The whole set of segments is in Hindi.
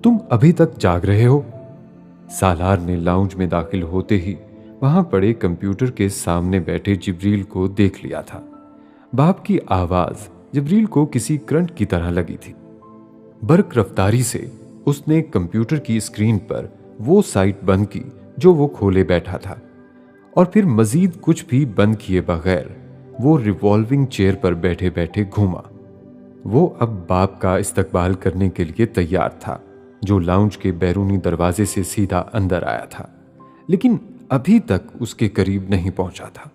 तुम अभी तक जाग रहे हो? सालार ने लाउंज में दाखिल होते ही वहां पड़े कंप्यूटर के सामने बैठे जिब्रील को देख लिया था। बाप की आवाज जिब्रील को किसी करंट की तरह लगी थी। बर्क रफ्तारी से उसने कंप्यूटर की स्क्रीन पर वो साइट बंद की जो वो खोले बैठा था, और फिर मजीद कुछ भी बंद किए बगैर वो रिवॉल्विंग चेयर पर बैठे बैठे घूमा। वो अब बाप का इस्तकबाल करने के लिए तैयार था, जो लाउंज के बैरूनी दरवाजे से सीधा अंदर आया था, लेकिन अभी तक उसके करीब नहीं पहुंचा था।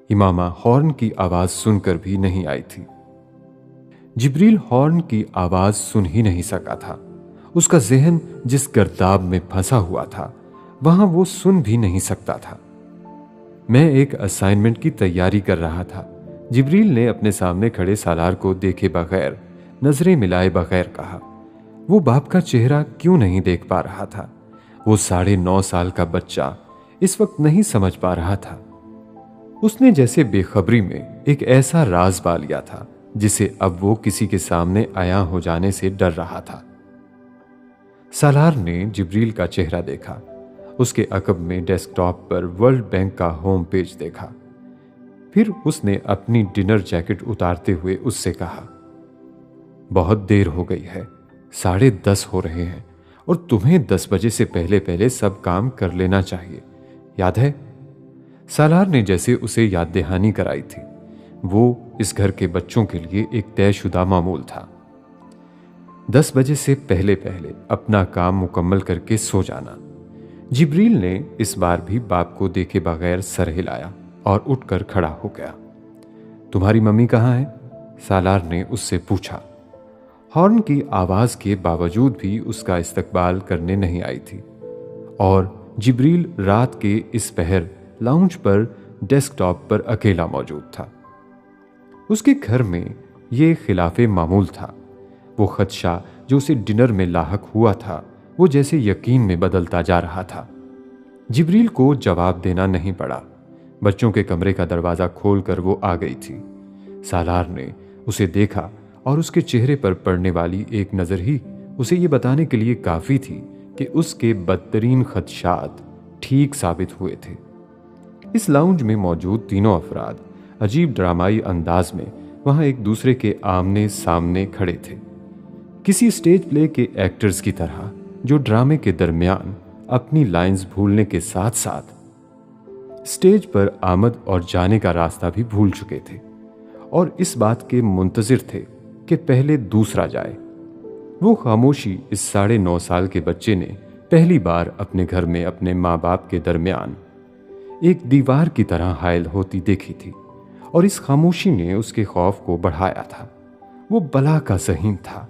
इमामा हॉर्न की आवाज सुनकर भी नहीं आई थी। जिब्रील हॉर्न की आवाज सुन ही नहीं सका था। उसका जहन जिस गर्दाब में फंसा हुआ था वहां वो सुन भी नहीं सकता था। मैं एक असाइनमेंट की तैयारी कर रहा था, जिब्रील ने अपने सामने खड़े सालार को देखे बगैर, नजरें मिलाए बगैर कहा। वो बाप का चेहरा क्यों नहीं देख पा रहा था? वो 9.5 साल का बच्चा इस वक्त नहीं समझ पा रहा था। उसने जैसे बेखबरी में एक ऐसा राज पा लिया था जिसे अब वो किसी के सामने आया हो जाने से डर रहा था। सालार ने जिब्रील का चेहरा देखा। उसके अकब में डेस्कटॉप पर वर्ल्ड बैंक का होम पेज देखा। फिर उसने अपनी डिनर जैकेट उतारते हुए उससे कहा, बहुत देर हो गई है, 10:30 हो रहे हैं और तुम्हें 10 बजे से पहले पहले सब काम कर लेना चाहिए, याद है? सालार ने जैसे उसे याद दहानी कराई थी। वो इस घर के बच्चों के लिए एक तयशुदा मामूल था। 10 बजे से पहले पहले अपना काम मुकम्मल करके सो जाना। जिब्रील ने इस बार भी बाप को देखे बगैर सर हिलाया और उठकर खड़ा हो गया। तुम्हारी मम्मी कहाँ है? सालार ने उससे पूछा। हॉर्न की आवाज के बावजूद भी उसका इस्तकबाल करने नहीं आई थी, और जिब्रील रात के इस पहर लाउंज पर डेस्कटॉप पर अकेला मौजूद था। उसके घर में ये खिलाफे मामूल था। वो खदशा जो उसे डिनर में लाहक हुआ था वो जैसे यकीन में बदलता जा रहा था। जिब्रील को जवाब देना नहीं पड़ा। बच्चों के कमरे का दरवाजा खोलकर वो आ गई थी। सालार ने उसे देखा और उसके चेहरे पर पड़ने वाली एक नजर ही उसे ये बताने के लिए काफी थी कि उसके बदतरीन खदशात ठीक साबित हुए थे। इस लाउंज में मौजूद तीनों अफराद अजीब ड्रामाई अंदाज में वहां एक दूसरे के आमने सामने खड़े थे, किसी स्टेज प्ले के एक्टर्स की तरह जो ड्रामे के दरमियान अपनी लाइंस भूलने के साथ साथ स्टेज पर आमद और जाने का रास्ता भी भूल चुके थे और इस बात के मुंतजिर थे कि पहले दूसरा जाए। वो खामोशी इस 9.5 साल के बच्चे ने पहली बार अपने घर में अपने माँ बाप के दरमियान एक दीवार की तरह हायल होती देखी थी, और इस खामोशी ने उसके खौफ को बढ़ाया था। वो बला का ज़हीन था,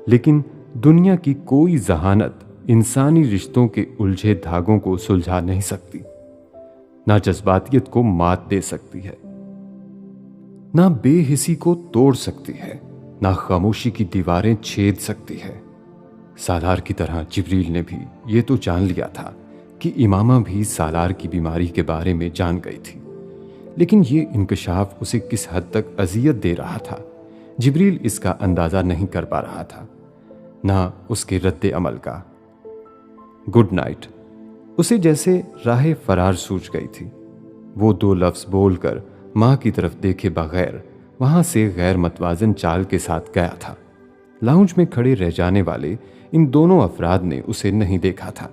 लेकिन दुनिया की कोई जहानत इंसानी रिश्तों के उलझे धागों को सुलझा नहीं सकती, ना जज्बातियत को मात दे सकती है, ना बेहिसी को तोड़ सकती है, ना खामोशी की दीवारें छेद सकती है। सालार की तरह जिब्रील ने भी ये तो जान लिया था कि इमामा भी सालार की बीमारी के बारे में जान गई थी, लेकिन ये इंकशाफ उसे किस हद तक अजियत दे रहा था जिब्रील इसका अंदाजा नहीं कर पा रहा था, ना उसके रद्द अमल का। गुड नाइट उसे जैसे राह फरार सूझ गई थी। वो 2 लफ्ज बोलकर मां की तरफ देखे बगैर वहां से गैर मतवाजन चाल के साथ गया था। लाउंज में खड़े रह जाने वाले इन दोनों अफराद ने उसे नहीं देखा था।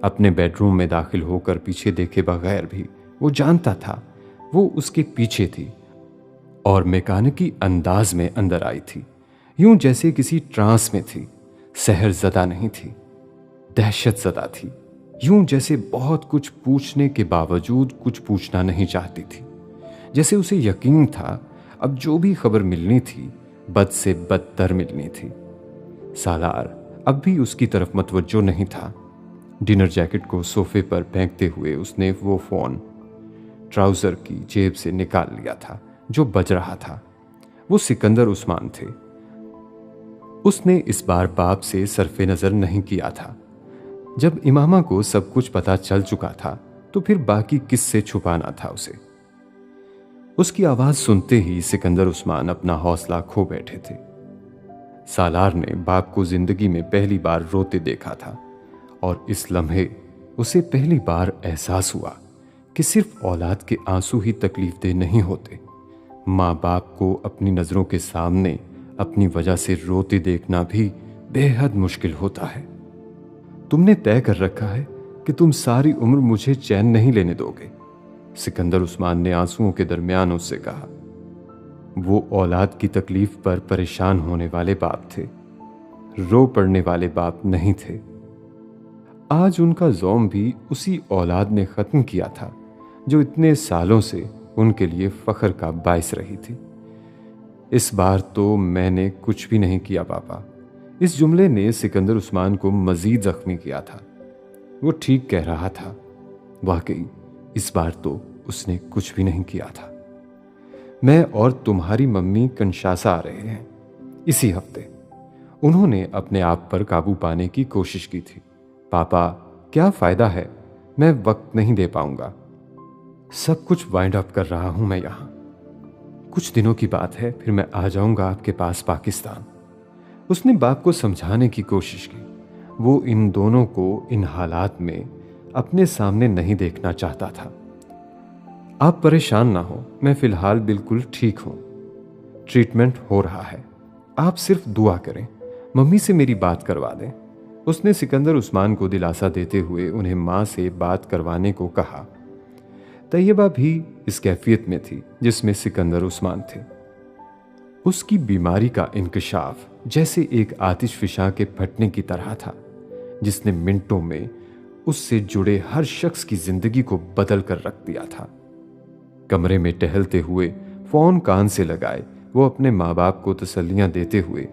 अपने बेडरूम में दाखिल होकर पीछे देखे बगैर भी वो जानता था वो उसके पीछे थी और मैकेनिकी अंदाज में अंदर आई थी, यूं जैसे किसी ट्रांस में थी। सहर ज़दा नहीं थी, दहशत ज़दा थी, यूं जैसे बहुत कुछ पूछने के बावजूद कुछ पूछना नहीं चाहती थी। जैसे उसे यकीन था अब जो भी खबर मिलनी थी बद से बदतर मिलनी थी। सालार अब भी उसकी तरफ मतवज्जो नहीं था। डिनर जैकेट को सोफे पर फेंकते हुए उसने वो फोन ट्राउजर की जेब से निकाल लिया था जो बज रहा था। वो सिकंदर उस्मान थे। उसने इस बार बाप से सरफे नजर नहीं किया था। जब इमामा को सब कुछ पता चल चुका था तो फिर बाकी किससे छुपाना था उसे। उसकी आवाज सुनते ही सिकंदर उस्मान अपना हौसला खो बैठे थे। सालार ने बाप को जिंदगी में पहली बार रोते देखा था और इस लम्हे उसे पहली बार एहसास हुआ कि सिर्फ औलाद के आंसू ही तकलीफदेह नहीं होते। माँ बाप को अपनी नज़रों के सामने अपनी वजह से रोते देखना भी बेहद मुश्किल होता है। तुमने तय कर रखा है कि तुम सारी उम्र मुझे चैन नहीं लेने दोगे, सिकंदर उस्मान ने आंसुओं के दरमियान उससे कहा। वो औलाद की तकलीफ पर परेशान होने वाले बाप थे, रो पड़ने वाले बाप नहीं थे। आज उनका ज़ौम भी उसी औलाद ने ख़त्म किया था जो इतने सालों से उनके लिए फ़ख्र का बायस रही थी। इस बार तो मैंने कुछ भी नहीं किया पापा। इस जुमले ने सिकंदर उस्मान को मज़ीद ज़ख्मी किया था। वो ठीक कह रहा था, वाकई इस बार तो उसने कुछ भी नहीं किया था। मैं और तुम्हारी मम्मी कंशासा आ रहे हैं इसी हफ्ते। उन्होंने अपने आप पर काबू पाने की कोशिश की थी। पापा, क्या फ़ायदा है, मैं वक्त नहीं दे पाऊंगा। सब कुछ वाइंड अप कर रहा हूं मैं यहां। कुछ दिनों की बात है, फिर मैं आ जाऊंगा आपके पास पाकिस्तान। उसने बाप को समझाने की कोशिश की। वो इन दोनों को इन हालात में अपने सामने नहीं देखना चाहता था। आप परेशान ना हो, मैं फिलहाल बिल्कुल ठीक हूं। ट्रीटमेंट हो रहा है, आप सिर्फ दुआ करें, मम्मी से मेरी बात करवा दें। उसने सिकंदर उस्मान को दिलासा देते हुए उन्हें माँ से बात करवाने को कहा। तैयबा भी इस कैफियत में थी जिसमें सिकंदर उस्मान थे। उसकी बीमारी का इंकशाफ जैसे एक आतिशफिशा के फटने की तरह था, जिसने मिनटों में उससे जुड़े हर शख्स की जिंदगी को बदल कर रख दिया था। कमरे में टहलते हुए फोन कान से लगाए वो अपने माँ बाप को तसल्लियां देते हुए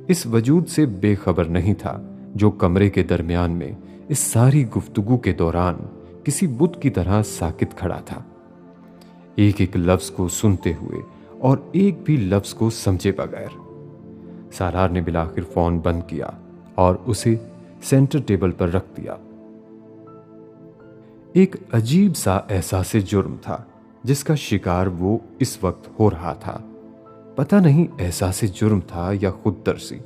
इस वजूद से बेखबर नहीं था जो कमरे के दरमियान में इस सारी गुफ्तगू के दौरान किसी बुत की तरह साकित खड़ा था, एक एक लफ्ज को सुनते हुए और एक भी लफ्ज को समझे बगैर। सालार ने बिलाखिर फोन बंद किया और उसे सेंटर टेबल पर रख दिया। एक अजीब सा एहसास जुर्म था जिसका शिकार वो इस वक्त हो रहा था। पता नहीं एहसास जुर्म था या खुद तरसी।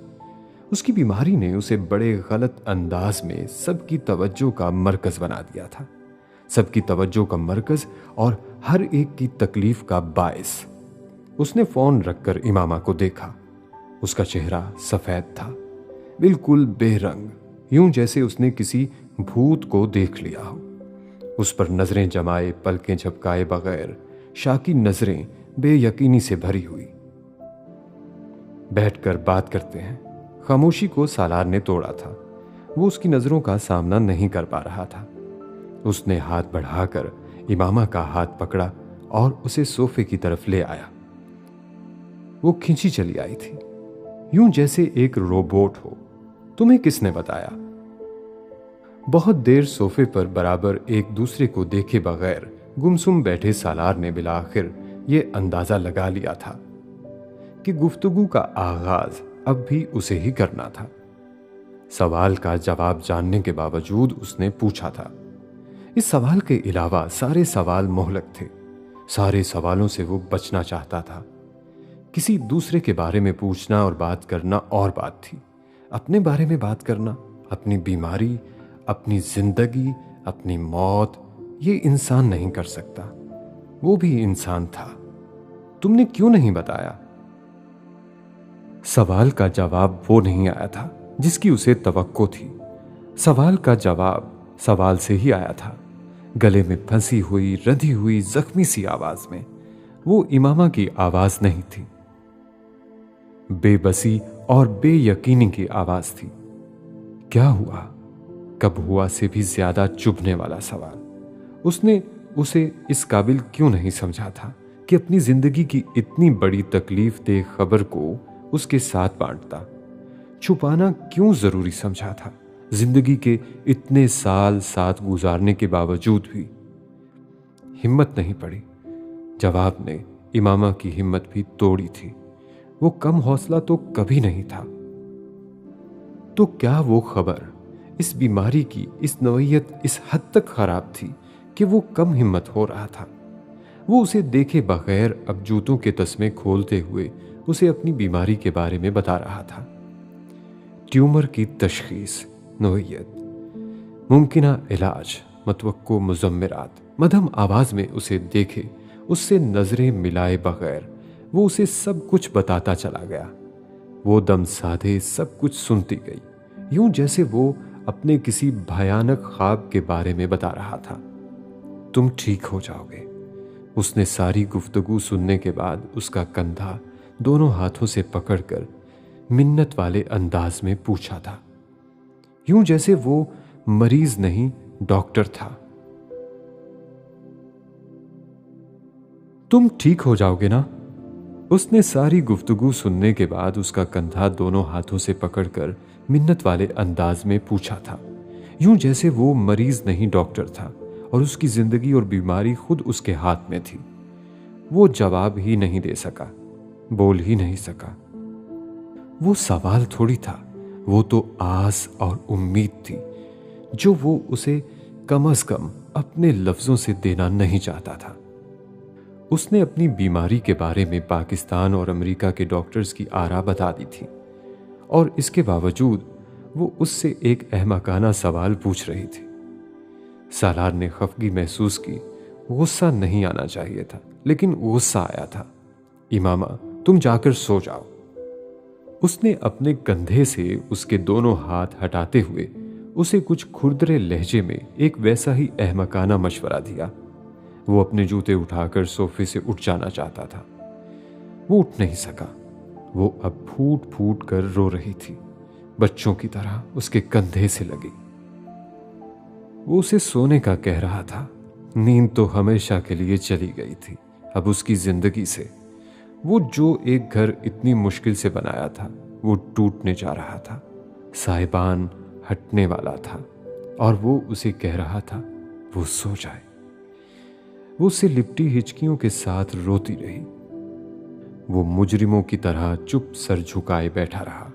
उसकी बीमारी ने उसे बड़े गलत अंदाज में सबकी तवज्जो का मरकज बना दिया था, सबकी तवज्जो का मरकज और हर एक की तकलीफ का बायस। उसने फोन रखकर इमामा को देखा। उसका चेहरा सफेद था, बिल्कुल बेरंग, यूं जैसे उसने किसी भूत को देख लिया हो। उस पर नजरें जमाए, पलकें झपकाए बगैर शाकी नजरें बेयकीनी से भरी हुई। बैठकर बात करते हैं। खामोशी को सालार ने तोड़ा था। वो उसकी नजरों का सामना नहीं कर पा रहा था। उसने हाथ बढ़ाकर इमामा का हाथ पकड़ा और उसे सोफे की तरफ ले आया। वो खिंची चली आई थी, यूं जैसे एक रोबोट हो। तुम्हें किसने बताया? बहुत देर सोफे पर बराबर एक दूसरे को देखे बगैर गुमसुम बैठे सालार ने बिलाखिर ये अंदाजा लगा लिया था कि गुफ्तगू का आगाज अब भी उसे ही करना था। सवाल का जवाब जानने के बावजूद उसने पूछा था। इस सवाल के अलावा सारे सवाल मोहलक थे। सारे सवालों से वो बचना चाहता था। किसी दूसरे के बारे में पूछना और बात करना और बात थी, अपने बारे में बात करना, अपनी बीमारी, अपनी जिंदगी, अपनी मौत, ये इंसान नहीं कर सकता। वो भी इंसान था। तुमने क्यों नहीं बताया? सवाल का जवाब वो नहीं आया था जिसकी उसे तवक्को थी। सवाल का जवाब सवाल से ही आया था। गले में फंसी हुई, रंधी हुई, जख्मी सी आवाज में। वो इमामा की आवाज नहीं थी, बेबसी और बेयकीनी की आवाज थी। क्या हुआ, कब हुआ से भी ज्यादा चुभने वाला सवाल। उसने उसे इस काबिल क्यों नहीं समझा था कि अपनी जिंदगी की इतनी बड़ी तकलीफ दे खबर को उसके साथ बांटता। छुपाना क्यों जरूरी समझा था, जिंदगी के इतने साल साथ गुजारने के बावजूद भी। हिम्मत नहीं पड़ी। जवाब ने इमामा की हिम्मत भी तोड़ी थी। वो कम हौसला तो कभी नहीं था। तो क्या वो खबर इस बीमारी की, इस नौइयत इस हद तक खराब थी कि वो कम हिम्मत हो रहा था? वो उसे देखे बगैर अब जूतों के तस्मे खोलते हुए उसे अपनी बीमारी के बारे में बता रहा था। ट्यूमर की तशखीस, नोयत, मुमकिना इलाज, मतवक्को मुजम्मिरात। मध्यम आवाज में उसे देखे, उससे नजरें मिलाए बगैर वो उसे सब कुछ बताता चला गया। वो दम साधे सब कुछ सुनती गई, यूं जैसे वो अपने किसी भयानक ख्वाब के बारे में बता रहा था। तुम ठीक हो जाओगे। उसने सारी गुफ्तगू सुनने के बाद उसका कंधा दोनों हाथों से पकड़कर मिन्नत वाले अंदाज में पूछा था, यूं जैसे वो मरीज नहीं डॉक्टर था। तुम ठीक हो जाओगे ना? उसने सारी गुफ्तगू सुनने के बाद उसका कंधा दोनों हाथों से पकड़कर मिन्नत वाले अंदाज में पूछा था, यूं जैसे वो मरीज नहीं डॉक्टर था और उसकी जिंदगी और बीमारी खुद उसके हाथ में थी। वो जवाब ही नहीं दे सका, बोल ही नहीं सका। वो सवाल थोड़ी था, वो तो आस और उम्मीद थी जो वो उसे कम से कम अपने लफ्जों से देना नहीं चाहता था। उसने अपनी बीमारी के बारे में पाकिस्तान और अमेरिका के डॉक्टर्स की आरा बता दी थी और इसके बावजूद वो उससे एक अहमकाना सवाल पूछ रही थी। सालार ने खफगी महसूस की। गुस्सा नहीं आना चाहिए था, लेकिन गुस्सा आया था। इमामा, तुम जाकर सो जाओ। उसने अपने कंधे से उसके दोनों हाथ हटाते हुए उसे कुछ खुरदरे लहजे में एक वैसा ही अहमकाना मशवरा दिया। वो अपने जूते उठाकर सोफे से उठ जाना चाहता था। वो उठ नहीं सका। वो अब फूट फूट कर रो रही थी, बच्चों की तरह उसके कंधे से लगी। वो उसे सोने का कह रहा था। नींद तो हमेशा के लिए चली गई थी अब उसकी जिंदगी से। वो जो एक घर इतनी मुश्किल से बनाया था वो टूटने जा रहा था। साहिबान हटने वाला था और वो उसे कह रहा था वो सो जाए। वो उससे लिपटी हिचकियों के साथ रोती रही। वो मुजरिमों की तरह चुप सर झुकाए बैठा रहा।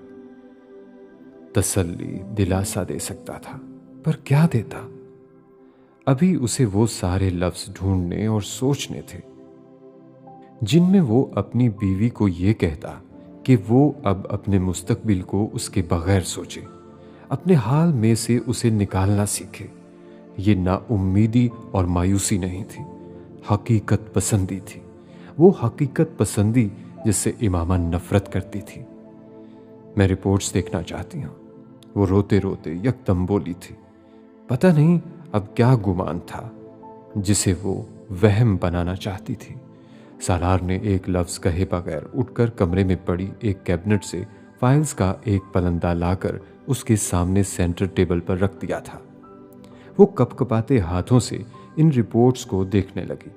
तसल्ली, दिलासा दे सकता था, पर क्या देता? अभी उसे वो सारे लफ्ज ढूंढने और सोचने थे जिनमें वो अपनी बीवी को ये कहता कि वो अब अपने मुस्तकबिल को उसके बगैर सोचे, अपने हाल में से उसे निकालना सीखे। ये नाउम्मीदी और मायूसी नहीं थी, हकीकत पसंदी थी। वो हकीकत पसंदी जिससे इमामा नफरत करती थी। मैं रिपोर्ट्स देखना चाहती हूं, वो रोते रोते यकदम बोली थी। पता नहीं अब क्या गुमान था जिसे वो वहम बनाना चाहती थी। सालार ने एक लफ्ज कहे बगैर उठकर कमरे में पड़ी एक कैबिनेट से फाइल्स का एक पलंदा लाकर उसके सामने सेंटर टेबल पर रख दिया था। वो कपकपाते हाथों से इन रिपोर्ट्स को देखने लगी।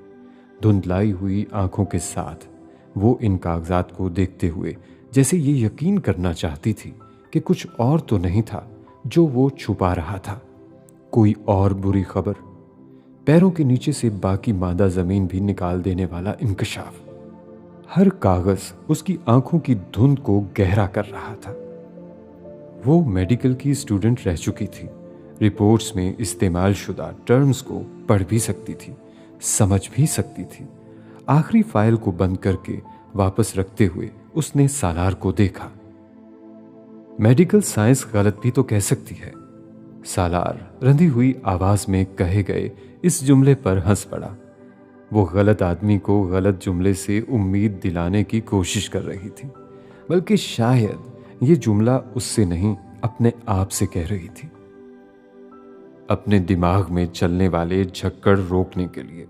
धुंधलाई हुई आंखों के साथ वो इन कागजात को देखते हुए जैसे ये यकीन करना चाहती थी कि कुछ और तो नहीं था जो वो छुपा रहा था, कोई और बुरी खबर, पैरों के नीचे से बाकी मादा जमीन भी निकाल देने वाला इंकशाफ। हर कागज उसकी आंखों की धुंध को गहरा कर रहा था। वो मेडिकल की स्टूडेंट रह चुकी थी, रिपोर्ट्स में इस्तेमाल शुदा टर्म्स को पढ़ भी सकती थी, समझ भी सकती थी। आखिरी फाइल को बंद करके वापस रखते हुए उसने सालार को देखा। मेडिकल साइंस गलत भी तो कह सकती है। सालार रंधी हुई आवाज में कहे गए इस जुमले पर हंस पड़ा। वो गलत आदमी को गलत जुमले से उम्मीद दिलाने की कोशिश कर रही थी, बल्कि शायद ये जुमला उससे नहीं अपने आप से कह रही थी, अपने दिमाग में चलने वाले झक्कड़ रोकने के लिए।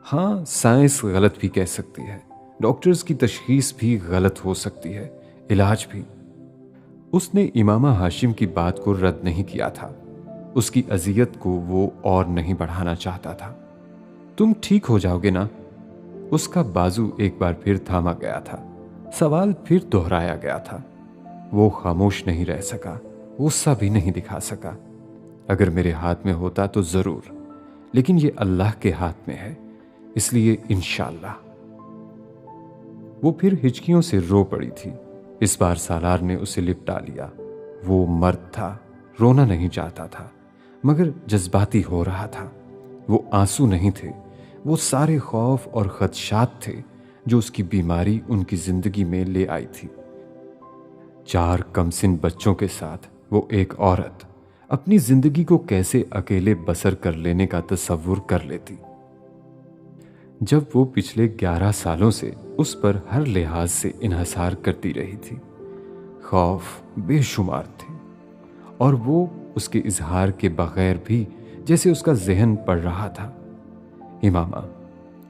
हाँ, साइंस गलत भी कह सकती है, डॉक्टर्स की तशखीस भी गलत हो सकती है, इलाज भी। उसने इमामा हाशिम की बात को रद्द नहीं किया था, उसकी अजियत को वो और नहीं बढ़ाना चाहता था। तुम ठीक हो जाओगे ना? उसका बाजू एक बार फिर थामा गया था, सवाल फिर दोहराया गया था। वो खामोश नहीं रह सका, गुस्सा भी नहीं दिखा सका। अगर मेरे हाथ में होता तो जरूर, लेकिन ये अल्लाह के हाथ में है, इसलिए इंशाअल्लाह। वो फिर हिचकियों से रो पड़ी थी। इस बार सालार ने उसे लिपटा लिया। वो मर्द था, रोना नहीं चाहता था, मगर जज्बाती हो रहा था। वो आंसू नहीं थे, वो सारे खौफ और खदशात थे जो उसकी बीमारी उनकी जिंदगी में ले आई थी। 4 कमसिन बच्चों के साथ वो एक औरत अपनी जिंदगी को कैसे अकेले बसर कर लेने का तसव्वुर कर लेती, जब वो पिछले 11 सालों से उस पर हर लिहाज से इन्हसार करती रही थी। खौफ बेशुमार थे और वो उसके इजहार के बगैर भी जैसे उसका जहन पड़ रहा था। इमामा,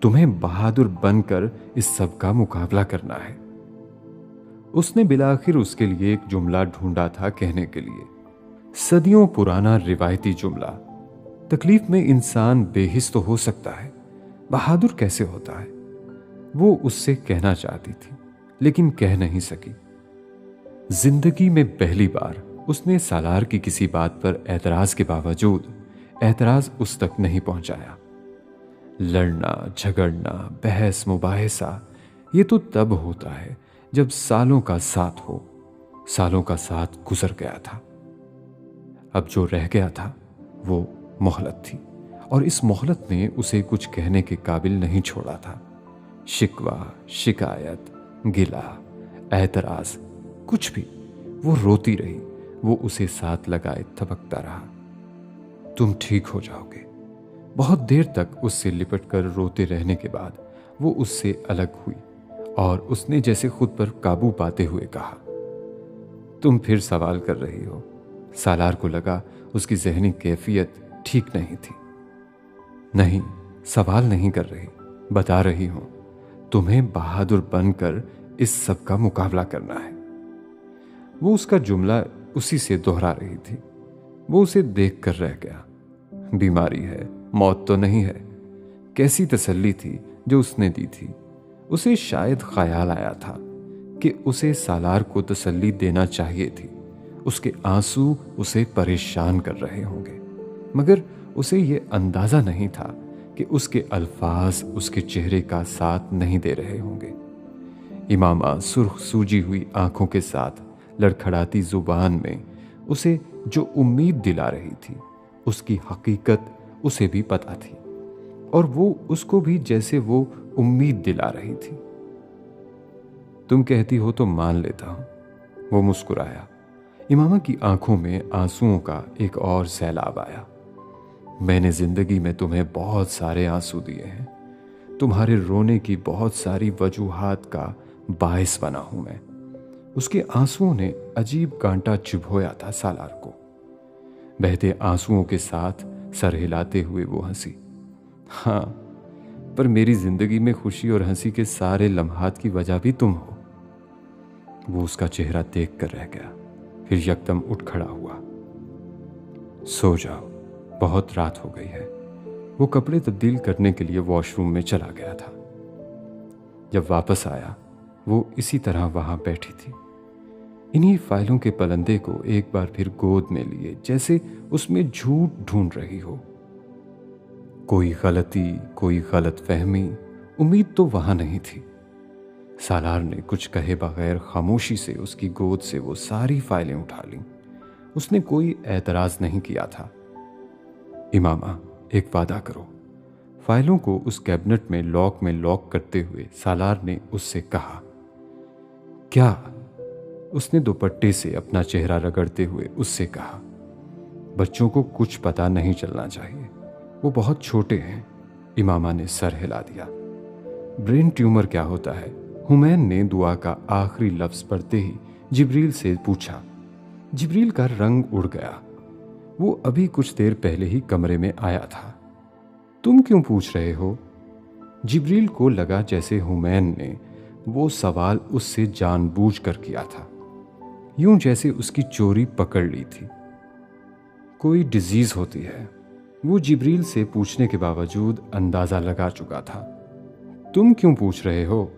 तुम्हें बहादुर बनकर इस सब का मुकाबला करना है। उसने बिलाखिर उसके लिए एक जुमला ढूंढा था कहने के लिए, सदियों पुराना रिवायती जुमला, तकलीफ में इंसान बेहिस तो हो सकता है, बहादुर कैसे होता है। वो उससे कहना चाहती थी लेकिन कह नहीं सकी। जिंदगी में पहली बार उसने सालार की किसी बात पर एतराज के बावजूद एतराज उस तक नहीं पहुंचाया। लड़ना झगड़ना बहस मुबाहिसा ये तो तब होता है जब सालों का साथ हो। सालों का साथ गुजर गया था, अब जो रह गया था वो मोहलत थी और इस मोहलत ने उसे कुछ कहने के काबिल नहीं छोड़ा था। शिकवा, शिकायत, गिला, एतराज, कुछ भी। वो रोती रही, वो उसे साथ लगाए थपकता रहा। तुम ठीक हो जाओगे। बहुत देर तक उससे लिपटकर रोते रहने के बाद वो उससे अलग हुई और उसने जैसे खुद पर काबू पाते हुए कहा, तुम फिर सवाल कर रही हो। सालार को लगा उसकी जहनी कैफियत ठीक नहीं थी। नहीं, सवाल नहीं कर रही, बता रही हूं, तुम्हें बहादुर बनकर इस सब का मुकाबला करना है। वो उसका जुमला उसी से दोहरा रही थी। वो उसे देख कर रह गया। बीमारी है, मौत तो नहीं है। कैसी तसल्ली थी जो उसने दी थी। उसे शायद ख्याल आया था कि उसे सालार को तसल्ली देना चाहिए थी। उसके आंसू उसे परेशान कर रहे होंगे, मगर उसे ये अंदाजा नहीं था कि उसके अल्फाज उसके चेहरे का साथ नहीं दे रहे होंगे। इमामा सुर्ख सूजी हुई आंखों के साथ लड़खड़ाती जुबान में उसे जो उम्मीद दिला रही थी उसकी हकीकत उसे भी पता थी और वो उसको भी जैसे वो उम्मीद दिला रही थी। तुम कहती हो तो मान लेता हूं। वो मुस्कुराया। इमामा की आंखों में आंसुओं का एक और सैलाब आया। मैंने जिंदगी में तुम्हें बहुत सारे आंसू दिए हैं। तुम्हारे रोने की बहुत सारी वजूहात का बायस बना हूं मैं। उसके आंसुओं ने अजीब कांटा चुभोया था सालार को। बहते आंसुओं के साथ सर हिलाते हुए वो हंसी। हाँ, पर मेरी जिंदगी में खुशी और हंसी के सारे लम्हात की वजह भी तुम हो। वो उसका चेहरा देख कर रह गया, फिर यकदम उठ खड़ा हुआ। सो जाओ, बहुत रात हो गई है। वो कपड़े तब्दील करने के लिए वॉशरूम में चला गया था। जब वापस आया वो इसी तरह वहां बैठी थी, इन्हीं फाइलों के पलंदे को एक बार फिर गोद में लिए, जैसे उसमें झूठ ढूंढ रही हो। कोई गलती, कोई गलत फहमी, उम्मीद तो वहां नहीं थी। सालार ने कुछ कहे बगैर खामोशी से उसकी गोद से वो सारी फाइलें उठा लीं। उसने कोई एतराज नहीं किया था। इमामा, एक वादा करो। फाइलों को उस कैबिनेट में लॉक करते हुए सालार ने उससे कहा। क्या? उसने दुपट्टे से अपना चेहरा रगड़ते हुए उससे कहा। बच्चों को कुछ पता नहीं चलना चाहिए, वो बहुत छोटे हैं। इमामा ने सर हिला दिया। ब्रेन ट्यूमर क्या होता है? हुमैन ने दुआ का आखिरी लफ्ज पढ़ते ही जिब्रील से पूछा। जिब्रील का रंग उड़ गया। वो अभी कुछ देर पहले ही कमरे में आया था। तुम क्यों पूछ रहे हो? जिब्रील को लगा जैसे हुमैन ने वो सवाल उससे जानबूझकर किया था, यूं जैसे उसकी चोरी पकड़ ली थी। कोई डिजीज होती है, वो जिब्रील से पूछने के बावजूद अंदाजा लगा चुका था। तुम क्यों पूछ रहे हो?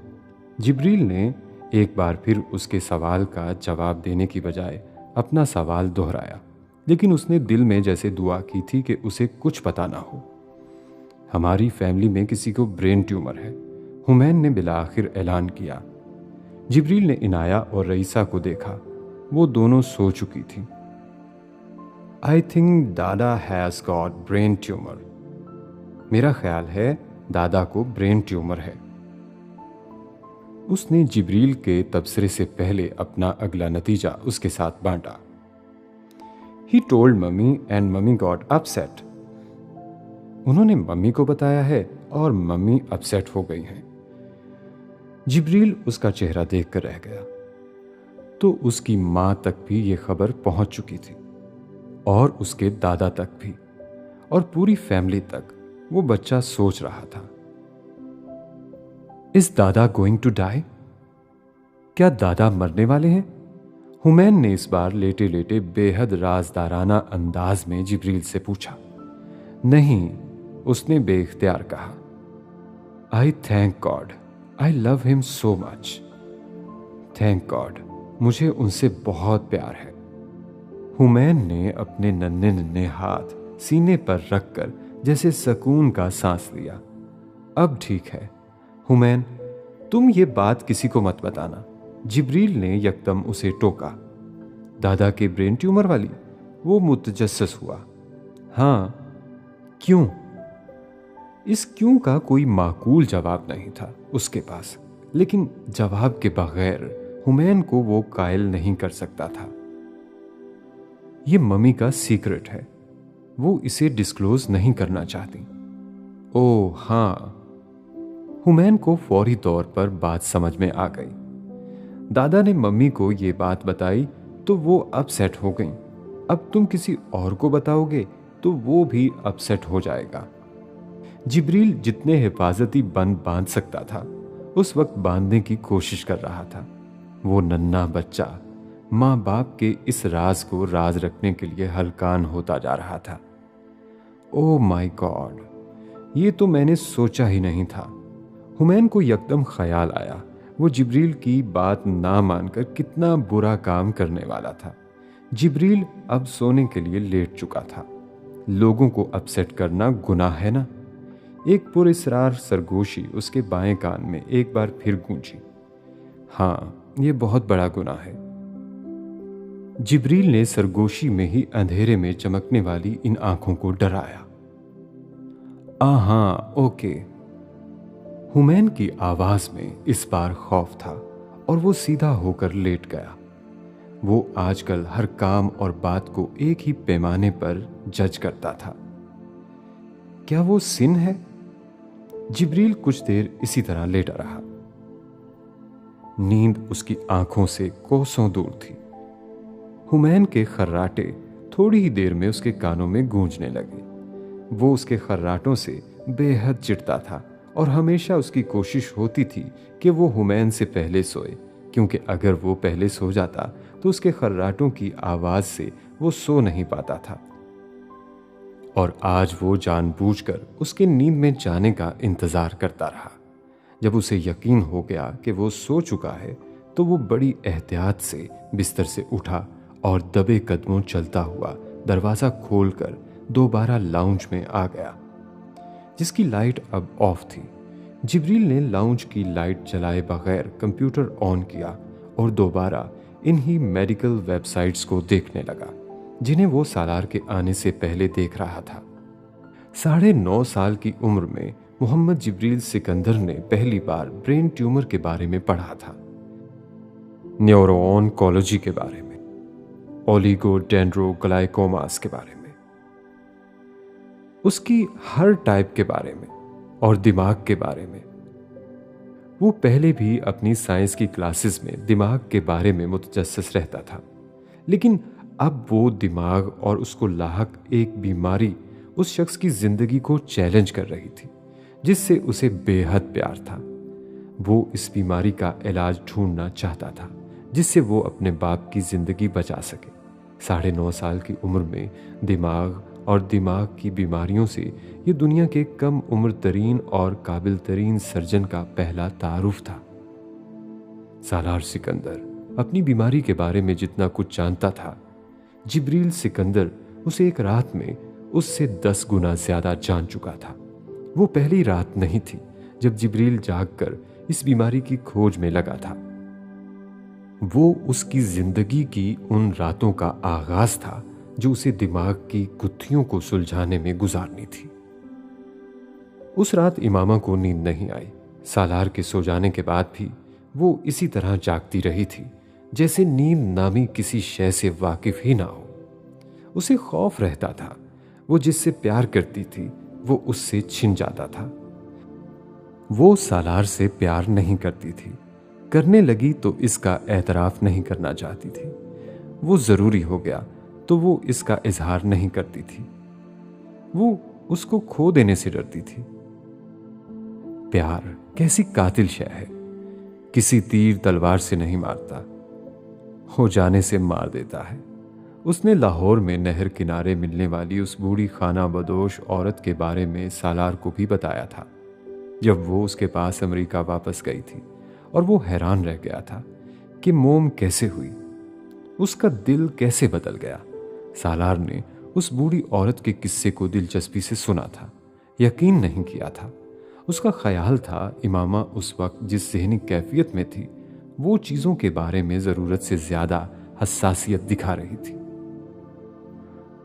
जिब्रील ने एक बार फिर उसके सवाल का जवाब देने की बजाय अपना सवाल दोहराया, लेकिन उसने दिल में जैसे दुआ की थी कि उसे कुछ पता ना हो। हमारी फैमिली में किसी को ब्रेन ट्यूमर है, हुमैन ने बिलाखिर ऐलान किया। जिब्रील ने इनाया और रईसा को देखा। वो दोनों सो चुकी थी। आई थिंक दादा हैज गॉट ब्रेन ट्यूमर। मेरा ख्याल है दादा को ब्रेन ट्यूमर है। उसने जिब्रील के तबसरे से पहले अपना अगला नतीजा उसके साथ बांटा। He told mummy and mummy got upset. उन्होंने मम्मी को बताया है और मम्मी अपसेट हो गई हैं। जिब्रील उसका चेहरा देखकर रह गया। तो उसकी मां तक भी यह खबर पहुंच चुकी थी और उसके दादा तक भी, और पूरी फैमिली तक। वो बच्चा सोच रहा था, इज दादा गोइंग टू डाई? क्या दादा मरने वाले हैं? हुमैन ने इस बार लेटे लेटे बेहद राजदाराना अंदाज में जिब्रील से पूछा। नहीं, उसने बेइख्तियार कहा। आई thank God, I love him so much. Thank God, मुझे उनसे बहुत प्यार है। हुमैन ने अपने नन्हे नन्हे हाथ सीने पर रखकर जैसे सुकून का सांस लिया। अब ठीक है हुमैन, तुम ये बात किसी को मत बताना। जिब्रील ने यकदम उसे टोका। दादा के ब्रेन ट्यूमर वाली? वो मुतजस्सस हुआ। हाँ, क्यों? इस क्यों का कोई माकूल जवाब नहीं था उसके पास, लेकिन जवाब के बगैर हुमैन को वो कायल नहीं कर सकता था। ये मम्मी का सीक्रेट है, वो इसे डिस्क्लोज नहीं करना चाहती। ओह हाँ। हुमैन को फौरी तौर पर बात समझ में आ गई। दादा ने मम्मी को ये बात बताई तो वो अपसेट हो गई। अब तुम किसी और को बताओगे तो वो भी अपसेट हो जाएगा। जिब्रील जितने हिफाजती बंद बांध सकता था उस वक्त बांधने की कोशिश कर रहा था। वो नन्हा बच्चा माँ बाप के इस राज को राज रखने के लिए हलकान होता जा रहा था। ओह माय गॉड, ये तो मैंने सोचा ही नहीं था। हुमैन को यकदम ख्याल आया वो जिब्रील की बात ना मानकर कितना बुरा काम करने वाला था। जिब्रील अब सोने के लिए लेट चुका था। लोगों को अपसेट करना गुनाह है ना? एक पुरस्रार सरगोशी उसके बाएं कान में एक बार फिर गूंजी। हाँ, ये बहुत बड़ा गुनाह है। जिब्रील ने सरगोशी में ही अंधेरे में चमकने वाली इन आंखों को डराया। हाँ, ओके। हुमैन की आवाज में इस बार खौफ था और वो सीधा होकर लेट गया। वो आजकल हर काम और बात को एक ही पैमाने पर जज करता था। क्या वो सिन है? जिब्रील कुछ देर इसी तरह लेटा रहा। नींद उसकी आंखों से कोसों दूर थी। हुमैन के खर्राटे थोड़ी ही देर में उसके कानों में गूंजने लगे। वो उसके खर्राटों से बेहद चिढ़ता था और हमेशा उसकी कोशिश होती थी कि वो हुमैन से पहले सोए, क्योंकि अगर वो पहले सो जाता तो उसके खर्राटों की आवाज से वो सो नहीं पाता था। और आज वो जानबूझकर उसके नींद में जाने का इंतजार करता रहा। जब उसे यकीन हो गया कि वो सो चुका है तो वो बड़ी एहतियात से बिस्तर से उठा और दबे कदमों चलता हुआ दरवाजा खोलकर दोबारा लाउंज में आ गया, जिसकी लाइट अब ऑफ थी। जिब्रील ने लाउंज की लाइट जलाए बगैर कंप्यूटर ऑन किया और दोबारा इन्हीं मेडिकल वेबसाइट्स को देखने लगा जिन्हें वो सालार के आने से पहले देख रहा था। 9.5 साल की उम्र में मोहम्मद जिब्रील सिकंदर ने पहली बार ब्रेन ट्यूमर के बारे में पढ़ा था, न्यूरोऑन्कोलॉजी के बारे में, ओलिगोडेंड्रोग्लाइकोमास के बारे में, उसकी हर टाइप के बारे में और दिमाग के बारे में। वो पहले भी अपनी साइंस की क्लासेस में दिमाग के बारे में मुतजस्सिस रहता था, लेकिन अब वो दिमाग और उसको लाहक एक बीमारी उस शख्स की जिंदगी को चैलेंज कर रही थी जिससे उसे बेहद प्यार था। वो इस बीमारी का इलाज ढूंढना चाहता था जिससे वो अपने बाप की जिंदगी बचा सके। 9.5 साल की उम्र में दिमाग और दिमाग की बीमारियों से ये दुनिया के कम उम्र तरीन और काबिल तरीन सर्जन का पहला तारुफ था। सालार सिकंदर अपनी बीमारी के बारे में जितना कुछ जानता था, जिब्रील सिकंदर उसे एक रात में उससे 10 गुना ज्यादा जान चुका था। वो पहली रात नहीं थी जब जिब्रील जागकर इस बीमारी की खोज में लगा था। वो उसकी जिंदगी की उन रातों का आगाज था जो उसे दिमाग की गुत्थियों को सुलझाने में गुजारनी थी। उस रात इमामा को नींद नहीं आई। सालार के सो जाने के बाद भी वो इसी तरह जागती रही थी जैसे नींद नामी किसी शय से वाकिफ ही ना हो। उसे खौफ रहता था, वो जिससे प्यार करती थी वो उससे छिन जाता था। वो सालार से प्यार नहीं करती थी, करने लगी तो इसका एतराफ नहीं करना चाहती थी। वो जरूरी हो गया तो वो इसका इजहार नहीं करती थी। वो उसको खो देने से डरती थी। प्यार कैसी कातिल शय है, किसी तीर तलवार से नहीं मारता, हो जाने से मार देता है। उसने लाहौर में नहर किनारे मिलने वाली उस बूढ़ी खाना बदोश औरत के बारे में सालार को भी बताया था जब वो उसके पास अमेरिका वापस गई थी, और वो हैरान रह गया था कि मोम कैसे हुई, उसका दिल कैसे बदल गया। सालार ने उस बूढ़ी औरत के किस्से को दिलचस्पी से सुना था, यकीन नहीं किया था। उसका ख्याल था इमामा उस वक्त जिस ज़हनी कैफियत में थी वो चीज़ों के बारे में ज़रूरत से ज़्यादा हसासियत दिखा रही थी।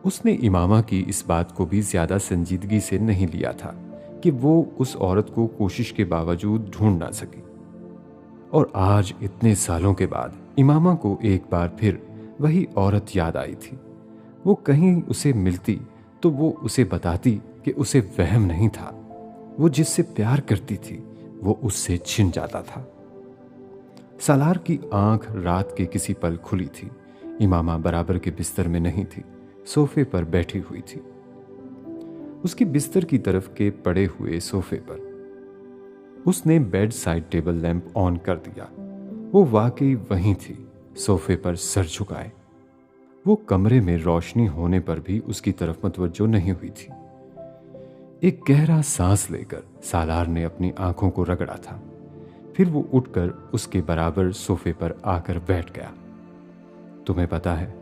उसने इमामा की इस बात को भी ज़्यादा संजीदगी से नहीं लिया था कि वो उस औरत को कोशिश के बावजूद ढूंढ ना सकी। और आज इतने सालों के बाद इमामा को एक बार फिर वही औरत याद आई थी। वो कहीं उसे मिलती तो वो उसे बताती कि उसे वहम नहीं था, वो जिससे प्यार करती थी वो उससे छिन जाता था। सालार की आंख रात के किसी पल खुली थी। इमामा बराबर के बिस्तर में नहीं थी, सोफे पर बैठी हुई थी। उसके बिस्तर की तरफ के पड़े हुए सोफे पर उसने bed side table lamp on कर दिया। वो वाकई वहीं थी, सोफे पर सर झुकाए। वो कमरे में रोशनी होने पर भी उसकी तरफ मुतवज्जो नहीं हुई थी। एक गहरा सांस लेकर सालार ने अपनी आंखों को रगड़ा था, फिर वो उठकर उसके बराबर सोफे पर आकर बैठ गया। तुम्हें पता है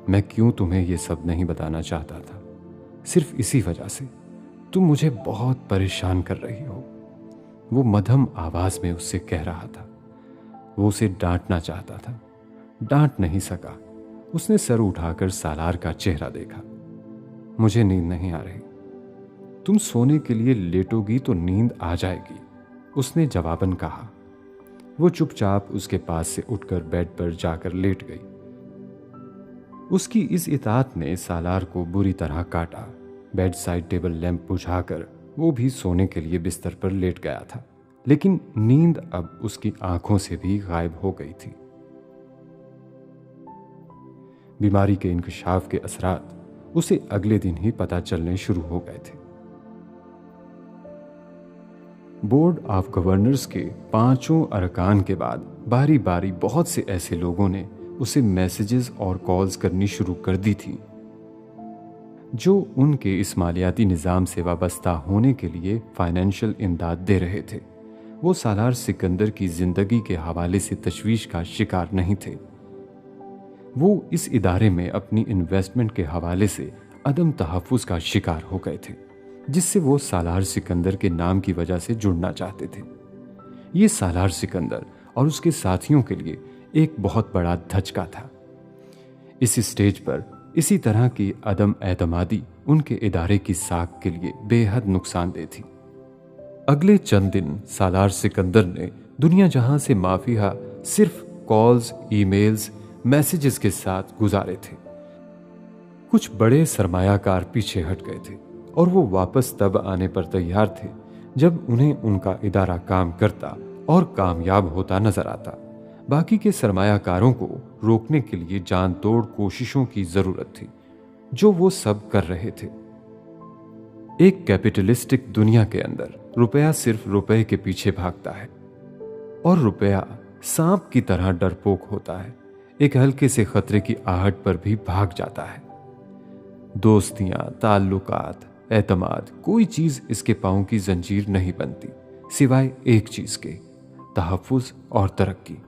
मैं क्यों तुम्हें यह सब नहीं बताना चाहता था? सिर्फ इसी वजह से, तुम मुझे बहुत परेशान कर रही हो। वो मध्यम आवाज में उससे कह रहा था। वो उसे डांटना चाहता था, डांट नहीं सका। उसने सर उठाकर सालार का चेहरा देखा। मुझे नींद नहीं आ रही, तुम सोने के लिए लेटोगी तो नींद आ जाएगी, उसने जवाबन कहा। वो चुपचाप उसके पास से उठकर बेड पर जाकर लेट गई। उसकी इस इताअत ने सालार को बुरी तरह काटा। बेड साइड टेबल लैंप बुझाकर वो भी सोने के लिए बिस्तर पर लेट गया था, लेकिन नींद अब उसकी आंखों से भी गायब हो गई थी। बीमारी के इंकशाफ के असरात उसे अगले दिन ही पता चलने शुरू हो गए थे। बोर्ड ऑफ गवर्नर्स के 5 अरकान के बाद बारी बारी बहुत से ऐसे लोगों ने उसे मैसेजेस और कॉल्स करनी शुरू कर दी थी जो उनके इस मालियाती निज़ाम से वाबस्ता होने के लिए फाइनेंशियल इमदाद दे रहे थे। वो सालार सिकंदर की जिंदगी के हवाले से तशवीश का शिकार नहीं थे। वो इस इदारे में अपनी इन्वेस्टमेंट के हवाले से अदम तहफ़्फ़ुज़ का शिकार हो गए थे, जिससे वो सालार सिकंदर के नाम की वजह से जुड़ना चाहते थे। ये सालार सिकंदर और उसके साथियों के लिए एक बहुत बड़ा धचका था। इस स्टेज पर इसी तरह की अदम एतमादी उनके इदारे की साख के लिए बेहद नुकसानदेह थी। अगले चंद दिन सालार सिकंदर ने दुनिया जहां से माफिया सिर्फ कॉल्स, ईमेल्स, मैसेजेस के साथ गुजारे थे। कुछ बड़े सरमायाकार पीछे हट गए थे और वो वापस तब आने पर तैयार थे जब उन्हें उनका इदारा काम करता और कामयाब होता नजर आता। बाकी के सरमायाकारों को रोकने के लिए जान तोड़ कोशिशों की जरूरत थी, जो वो सब कर रहे थे। एक कैपिटलिस्टिक दुनिया के अंदर रुपया सिर्फ रुपए के पीछे भागता है और रुपया सांप की तरह डरपोक होता है। एक हल्के से खतरे की आहट पर भी भाग जाता है। दोस्तियां, ताल्लुकात, एतमाद, कोई चीज इसके पांव की जंजीर नहीं बनती सिवाय एक चीज के, तहफ्फुज और तरक्की।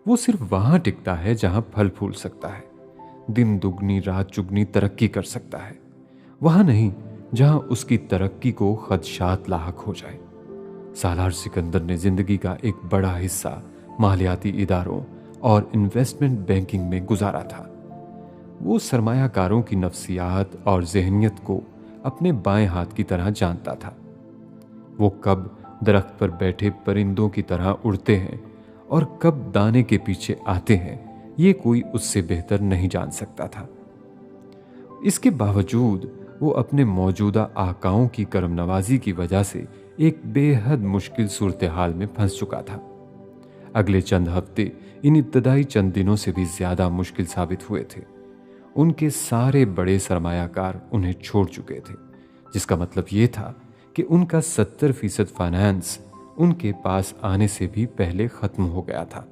वो सिर्फ वहां टिकता है जहां फल फूल सकता है, दिन दुगनी रात चुगनी तरक्की कर सकता है, वहां नहीं जहां उसकी तरक्की को खदशात लाहक हो जाए। सालार सिकंदर ने जिंदगी का एक बड़ा हिस्सा मालियाती इदारों और इन्वेस्टमेंट बैंकिंग में गुजारा था। वो सरमायाकारों की नफ्सियात और जहनियत को अपने बाएं हाथ की तरह जानता था। वो कब दरख्त पर बैठे परिंदों की तरह उड़ते हैं और कब दाने के पीछे आते हैं, ये कोई उससे बेहतर नहीं जान सकता था। इसके बावजूद वो अपने मौजूदा आकाओं की करमनवाजी की वजह से एक बेहद मुश्किल सूरत हाल में फंस चुका था। अगले चंद हफ्ते इन इब्तदाई चंद दिनों से भी ज्यादा मुश्किल साबित हुए थे। उनके सारे बड़े सरमायाकार उन्हें छोड़ चुके थे, जिसका मतलब ये था कि उनका 70% फाइनेंस उनके पास आने से भी पहले खत्म हो गया था।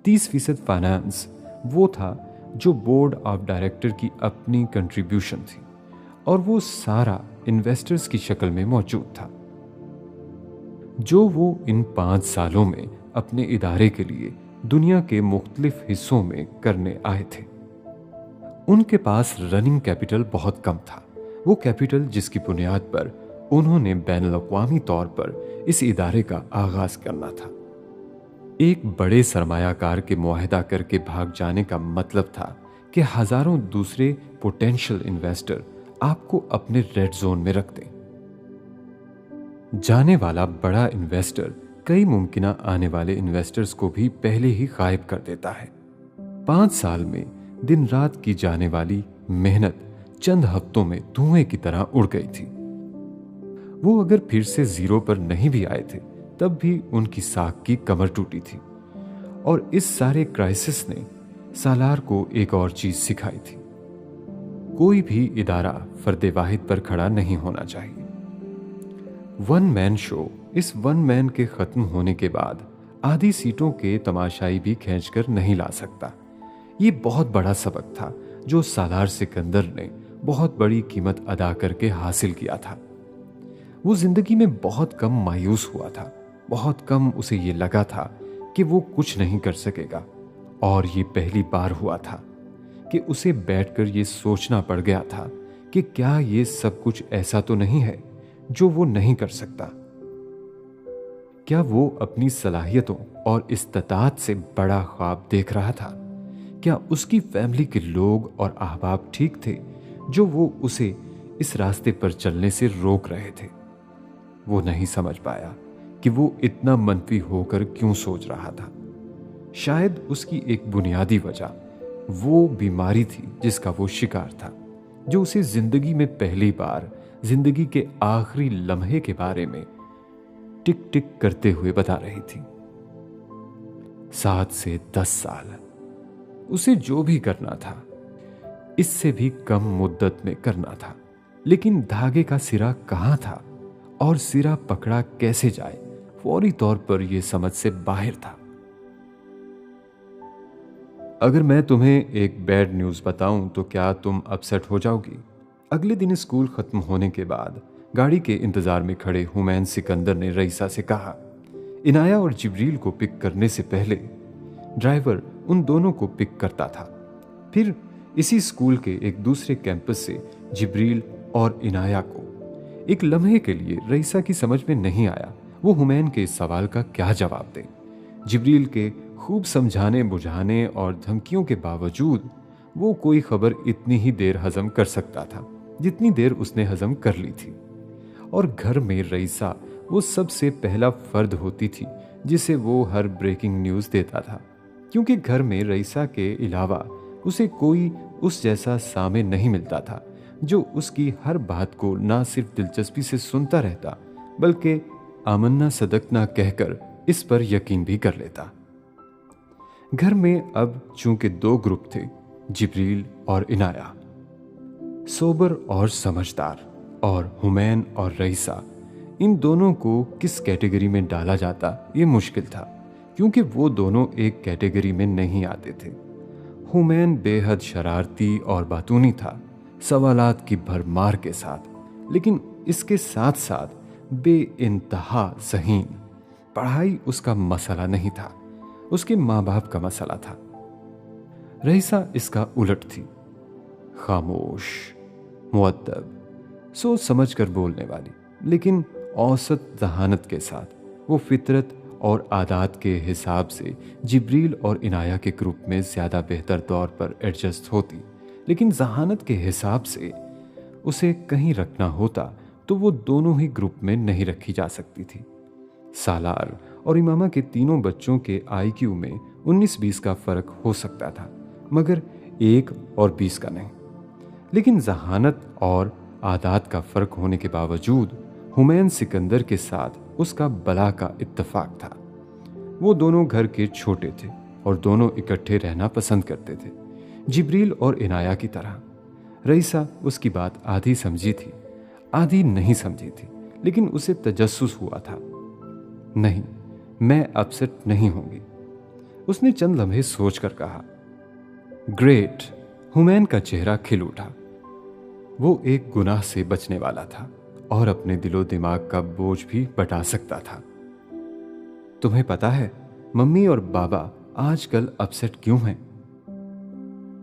30% फाइनेंस वो था जो बोर्ड ऑफ डायरेक्टर की अपनी कंट्रीब्यूशन थी, और वो सारा इन्वेस्टर्स की शक्ल में मौजूद था, जो वो इन 5 सालों में अपने इदारे के लिए दुनिया के मुख्तलिफ हिस्सों में करने आए थे। उनके पास रनिंग कैपिटल बहुत कम था, वो कैपिटल जिसकी बुनियाद पर उन्होंने बैनुल-अक़वामी तौर पर इस इदारे का आगाज करना था। एक बड़े सरमायाकार के मुआहदा करके भाग जाने का मतलब था कि हजारों दूसरे पोटेंशियल इन्वेस्टर आपको अपने रेड जोन में रख दें। जाने वाला बड़ा इन्वेस्टर कई मुमकिन आने वाले इन्वेस्टर्स को भी पहले ही गायब कर देता है। 5 साल में दिन रात की जाने वाली मेहनत चंद हफ्तों में धुएं की तरह उड़ गई थी। वो अगर फिर से जीरो पर नहीं भी आए थे, तब भी उनकी साख की कमर टूटी थी। और इस सारे क्राइसिस ने सालार को एक और चीज सिखाई थी, कोई भी इदारा फर्दे वाहिद पर खड़ा नहीं होना चाहिए। वन मैन शो इस वन मैन के खत्म होने के बाद आधी सीटों के तमाशाई भी खींचकर नहीं ला सकता। ये बहुत बड़ा सबक था जो सालार सिकंदर ने बहुत बड़ी कीमत अदा करके हासिल किया था। वो जिंदगी में बहुत कम मायूस हुआ था, बहुत कम उसे ये लगा था कि वो कुछ नहीं कर सकेगा, और ये पहली बार हुआ था कि उसे बैठकर ये सोचना पड़ गया था कि क्या ये सब कुछ ऐसा तो नहीं है जो वो नहीं कर सकता। क्या वो अपनी सलाहियतों और इस्तात से बड़ा ख्वाब देख रहा था? क्या उसकी फैमिली के लोग और अहबाब ठीक थे जो वो उसे इस रास्ते पर चलने से रोक रहे थे? वो नहीं समझ पाया कि वो इतना मनफी होकर क्यों सोच रहा था। शायद उसकी एक बुनियादी वजह वो बीमारी थी जिसका वो शिकार था, जो उसे जिंदगी में पहली बार जिंदगी के आखिरी लम्हे के बारे में टिक टिक करते हुए बता रही थी। 7 से 10 साल उसे जो भी करना था इससे भी कम मुद्दत में करना था, लेकिन धागे का सिरा कहां था और सिरा पकड़ा कैसे जाए, फौरी तौर पर यह समझ से बाहर था। अगर मैं तुम्हें एक बैड न्यूज बताऊं तो क्या तुम अपसेट हो जाओगी? अगले दिन स्कूल खत्म होने के बाद गाड़ी के इंतजार में खड़े हुमैन सिकंदर ने रईसा से कहा। इनाया और जिब्रील को पिक करने से पहले ड्राइवर उन दोनों को पिक करता था। फिर इसी स्कूल के एक दूसरे कैंपस से जिब्रील और इनाया को एक लम्हे के लिए रईसा की समझ में नहीं आया वो हुमैन के इस सवाल का क्या जवाब दे। जिब्रील के खूब समझाने बुझाने और धमकियों के बावजूद वो कोई खबर इतनी ही देर हजम कर सकता था जितनी देर उसने हजम कर ली थी। और घर में रईसा वो सबसे पहला फर्द होती थी जिसे वो हर ब्रेकिंग न्यूज़ देता था, क्योंकि घर में रईसा के अलावा उसे कोई उस जैसा सामे नहीं मिलता था जो उसकी हर बात को ना सिर्फ दिलचस्पी से सुनता रहता बल्कि आमन्ना सदकना कहकर इस पर यकीन भी कर लेता। घर में अब चूंकि 2 ग्रुप थे, जिब्रील और इनाया, सोबर और समझदार, और हुमैन और रईसा। इन दोनों को किस कैटेगरी में डाला जाता ये मुश्किल था, क्योंकि वो दोनों एक कैटेगरी में नहीं आते थे। हुमैन बेहद शरारती और बातूनी था, सवालात की भरमार के साथ, लेकिन इसके साथ साथ बेइंतहा ज़हीन। पढ़ाई उसका मसला नहीं था, उसके माँ बाप का मसला था। रईसा इसका उलट थी, खामोश, मुअद्दब, सोच समझ कर बोलने वाली, लेकिन औसत जहानत के साथ। वो फितरत और आदात के हिसाब से जिब्रील और इनाया के ग्रुप में ज़्यादा बेहतर तौर पर एडजस्ट होती, लेकिन जहानत के हिसाब से उसे कहीं रखना होता तो वो दोनों ही ग्रुप में नहीं रखी जा सकती थी। सालार और इमामा के तीनों बच्चों के आईक्यू में 19-20 का फर्क हो सकता था, मगर 1 और 20 का नहीं। लेकिन जहानत और आदात का फर्क होने के बावजूद हुमैन सिकंदर के साथ उसका बला का इत्तेफाक था। वो दोनों घर के छोटे थे और दोनों इकट्ठे रहना पसंद करते थे, जिब्रील और इनाया की तरह। रईसा उसकी बात आधी समझी थी, आधी नहीं समझी थी, लेकिन उसे तजस्सुस हुआ था। नहीं, मैं अपसेट नहीं होंगी, उसने चंद लम्हे सोचकर कहा। ग्रेट। हुमैन का चेहरा खिल उठा। वो एक गुनाह से बचने वाला था और अपने दिलो दिमाग का बोझ भी बटा सकता था। तुम्हें पता है मम्मी और बाबा आजकल अपसेट क्यों हैं?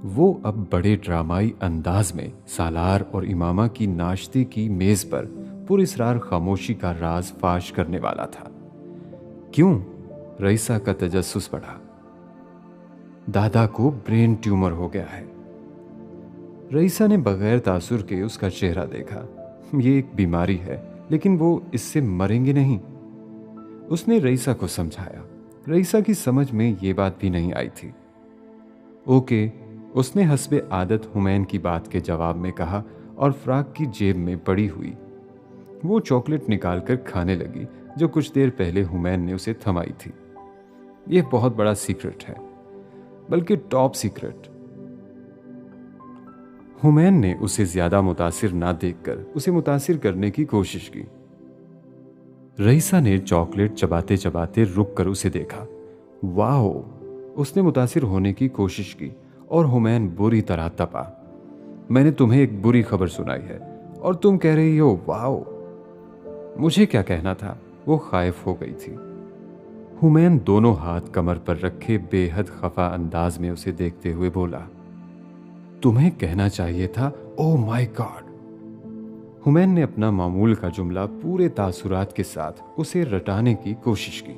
वो अब बड़े ड्रामाई अंदाज में सालार और इमामा की नाश्ते की मेज पर पुरइसरार खामोशी का राज फाश करने वाला था। क्यों? रईसा का तजस्सुस बढ़ा। दादा को ब्रेन ट्यूमर हो गया है। रईसा ने बगैर तासुर के उसका चेहरा देखा। ये एक बीमारी है, लेकिन वो इससे मरेंगे नहीं। उसने रईसा को समझाया। रईसा की समझ में ये बात भी नहीं आई थी। ओके, उसने हस्बे आदत हुमैन की बात के जवाब में कहा और फ्राक की जेब में पड़ी हुई वो चॉकलेट निकालकर खाने लगी जो कुछ देर पहले हुमैन ने उसे थमाई थी। यह बहुत बड़ा सीक्रेट है, बल्कि टॉप सीक्रेट। हुमैन ने उसे ज्यादा मुतासिर ना देखकर उसे मुतासिर करने की कोशिश की। रईसा ने चॉकलेट चबाते चबाते रुक कर उसे देखा। वाओ, उसने मुतासिर होने की कोशिश की और हुमैन बुरी तरह तपा। मैंने तुम्हें एक बुरी खबर सुनाई है और तुम कह रही हो वाओ। मुझे क्या कहना था? वो खाइफ हो गई थी। हुमैन दोनों हाथ कमर पर रखे बेहद खफा अंदाज में उसे देखते हुए बोला, तुम्हें कहना चाहिए था ओ माय गॉड। हुमैन ने अपना मामूल का जुमला पूरे तासुरात के साथ उसे रटाने की कोशिश की।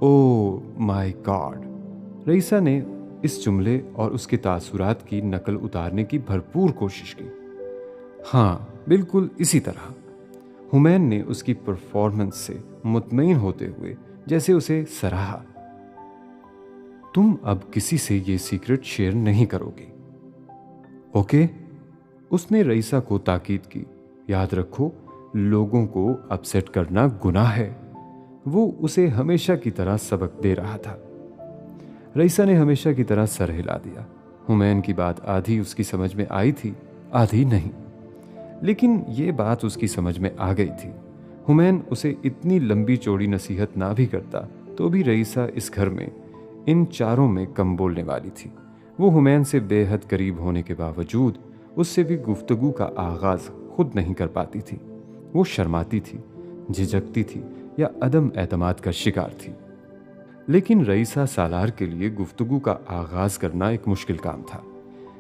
Oh my God. रईसा ने इस जुमले और उसके तासुरात की नकल उतारने की भरपूर कोशिश की। हाँ, बिल्कुल इसी तरह। हुमैन ने उसकी परफॉर्मेंस से मुतमईन होते हुए जैसे उसे सराहा। तुम अब किसी से ये सीक्रेट शेयर नहीं करोगी, ओके? उसने रईसा को ताकीद की। याद रखो, लोगों को अपसेट करना गुनाह है। वो उसे हमेशा की तरह सबक दे रहा था। रईसा ने हमेशा की तरह सर हिला दिया। हुमैन की बात आधी उसकी समझ में आई थी, आधी नहीं, लेकिन ये बात उसकी समझ में आ गई थी। हुमैन उसे इतनी लंबी चौड़ी नसीहत ना भी करता तो भी रईसा इस घर में इन चारों में कम बोलने वाली थी। वो हुमैन से बेहद करीब होने के बावजूद उससे भी गुफ्तगू का आगाज खुद नहीं कर पाती थी। वो शर्माती थी, झिझकती थी या अदम एतमाद का शिकार थी। लेकिन रईसा सालार के लिए गुफ्तगू का आगाज करना एक मुश्किल काम था।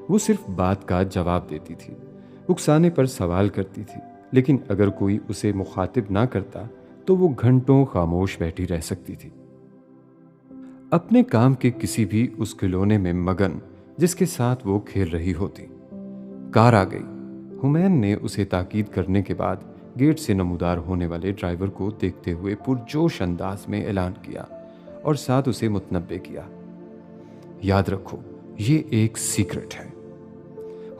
वो सिर्फ बात का जवाब देती थी, उकसाने पर सवाल करती थी, लेकिन अगर कोई उसे मुखातिब ना करता तो वो घंटों खामोश बैठी रह सकती थी, अपने काम के किसी भी उस खिलौने में मगन जिसके साथ वो खेल रही होती। कार आ गई। हुमैन ने उसे ताकीद करने के बाद गेट से नमूदार होने वाले ड्राइवर को देखते हुए पुरजोश अंदाज में ऐलान किया और साथ उसे मुतनब्बे किया, याद रखो ये एक सीक्रेट है।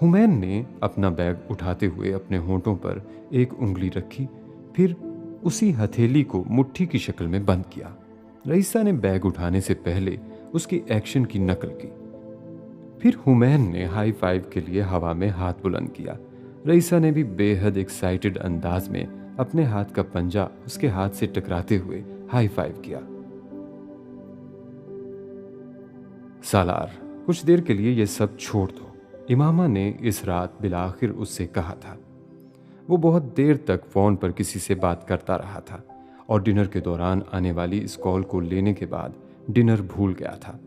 हुमैन ने अपना बैग उठाते हुए अपने होंठों पर एक उंगली रखी, फिर उसी हथेली को मुट्ठी की शक्ल में बंद किया। रईसा ने बैग उठाने से पहले उसकी एक्शन की नकल की। फिर हुमैन ने हाई फाइव के लिए हवा में हाथ बुलंद किया। रईसा ने भी बेहद एक्साइटेड अंदाज में अपने हाथ का पंजा उसके हाथ से टकराते हुए हाई फाइव किया। सालार, कुछ देर के लिए ये सब छोड़ दो, इमामा ने इस रात बिलाखिर उससे कहा था। वो बहुत देर तक फोन पर किसी से बात करता रहा था और डिनर के दौरान आने वाली इस कॉल को लेने के बाद डिनर भूल गया था।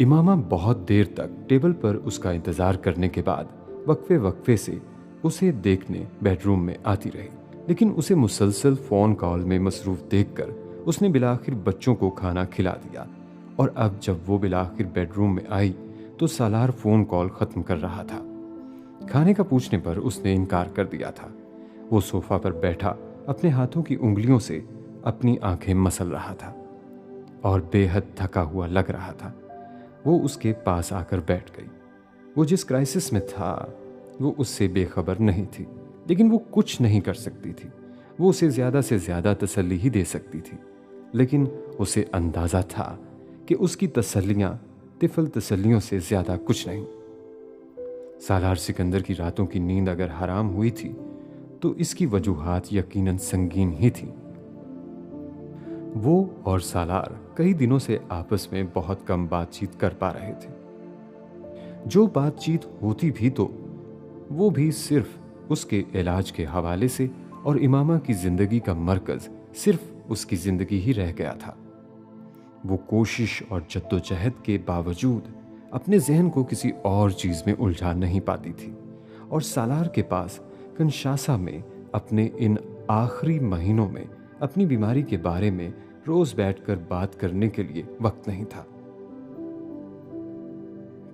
इमामा बहुत देर तक टेबल पर उसका इंतजार करने के बाद वक्फे वक्फे से उसे देखने बेडरूम में आती रही, लेकिन उसे मुसलसल फोन कॉल में मसरूफ देखकर उसने बिलाखिर बच्चों को खाना खिला दिया। और अब जब वो बिलाखिर बेडरूम में आई तो सालार फोन कॉल खत्म कर रहा था। खाने का पूछने पर उसने इनकार कर दिया था। वो सोफा पर बैठा अपने हाथों की उंगलियों से अपनी आंखें मसल रहा था और बेहद थका हुआ लग रहा था। वो उसके पास आकर बैठ गई। वो जिस क्राइसिस में था वो उससे बेखबर नहीं थी, लेकिन वो कुछ नहीं कर सकती थी। वो उसे ज़्यादा से ज़्यादा तसल्ली ही दे सकती थी, लेकिन उसे अंदाज़ा था कि उसकी तसल्लियाँ तिफल तसल्लियों से ज़्यादा कुछ नहीं। सालार सिकंदर की रातों की नींद अगर हराम हुई थी तो इसकी वजूहात यकीनन संगीन ही थी। वो और सालार कई दिनों से आपस में बहुत कम बातचीत कर पा रहे थे। जो बातचीत होती भी तो वो भी सिर्फ उसके इलाज के हवाले से, और इमामा की जिंदगी का मरकज सिर्फ उसकी जिंदगी ही रह गया था। वो कोशिश और जद्दोजहद के बावजूद अपने जहन को किसी और चीज में उलझा नहीं पाती थी, और सालार के पास कंशासा में अपने इन आखिरी महीनों में अपनी बीमारी के बारे में रोज बैठकर बात करने के लिए वक्त नहीं था।